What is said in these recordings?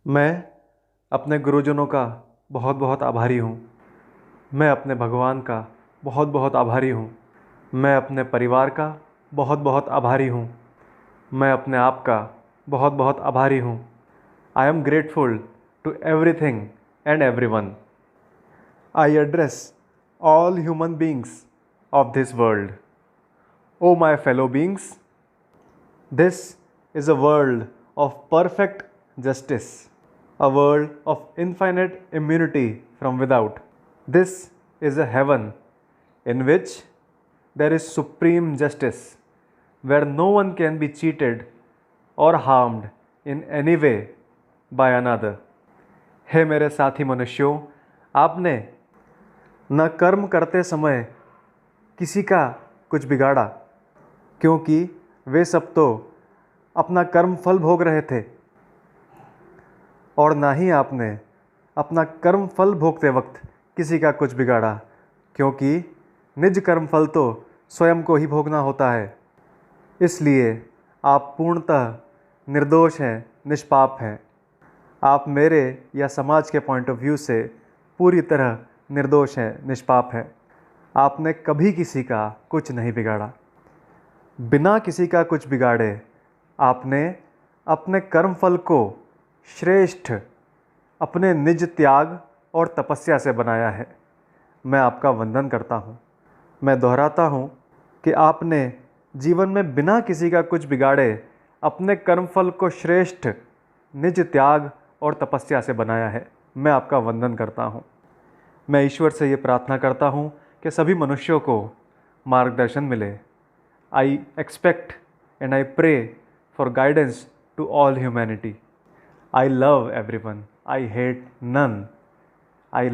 मैं अपने गुरुजनों का बहुत बहुत आभारी हूँ। मैं अपने भगवान का बहुत बहुत आभारी हूँ। मैं अपने परिवार का बहुत बहुत आभारी हूँ। मैं अपने आप का बहुत बहुत आभारी हूँ। I am grateful to everything and everyone. I address all human beings of this world. O my fellow beings, this is a world of perfect justice, a world of infinite immunity from without. This is a heaven in which there is supreme justice, where no one can be cheated or harmed in any way by another. हे मेरे साथी मनुष्यों, आपने न कर्म करते समय किसी का कुछ बिगाड़ा, क्योंकि वे सब तो अपना कर्म फल भोग रहे थे, और ना ही आपने अपना कर्म फल भोगते वक्त किसी का कुछ बिगाड़ा, क्योंकि निज कर्म फल तो स्वयं को ही भोगना होता है। इसलिए आप पूर्णतः निर्दोष हैं, निष्पाप हैं। आप मेरे या समाज के पॉइंट ऑफ व्यू से पूरी तरह निर्दोष हैं, निष्पाप हैं। आपने कभी किसी का कुछ नहीं बिगाड़ा। बिना किसी का कुछ बिगाड़े आपने अपने कर्मफल को श्रेष्ठ अपने निज त्याग और तपस्या से बनाया है। मैं आपका वंदन करता हूँ। मैं दोहराता हूँ कि आपने जीवन में बिना किसी का कुछ बिगाड़े अपने कर्मफल को श्रेष्ठ निज त्याग और तपस्या से बनाया है। मैं आपका वंदन करता हूँ। मैं ईश्वर से ये प्रार्थना करता हूँ कि सभी मनुष्यों को मार्गदर्शन मिले। I expect and I pray for guidance to all humanity. I love everyone, I hate none. I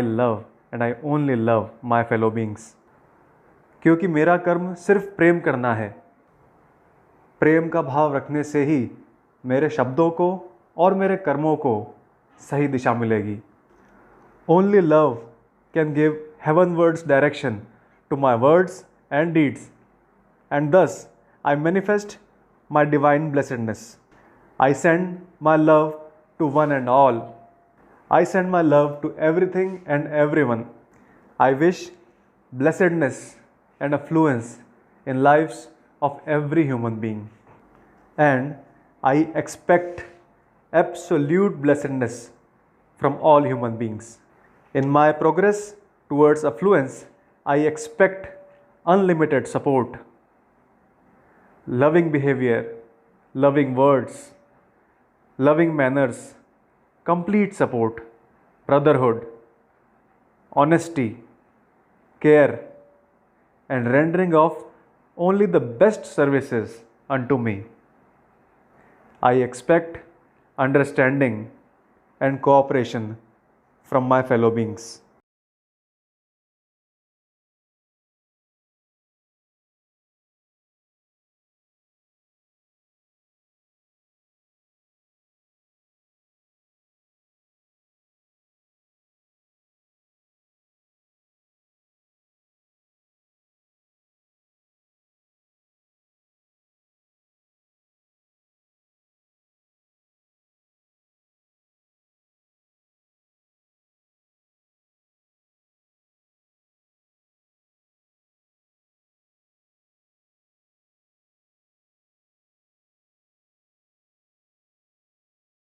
love and I only love my fellow beings. क्योंकि मेरा कर्म सिर्फ प्रेम करना है। प्रेम का भाव रखने से ही मेरे शब्दों को और मेरे कर्मों को सही दिशा मिलेगी। Only love can give heavenwards direction to my words and deeds, and thus I manifest my divine blessedness. I send my love to one and all. I send my love to everything and everyone. I wish blessedness and affluence in lives of every human being. And I expect absolute blessedness from all human beings. In my progress towards affluence, I expect unlimited support, loving behavior, loving words, loving manners, complete support, brotherhood, honesty, care, and rendering of only the best services unto me. I expect understanding and cooperation from my fellow beings.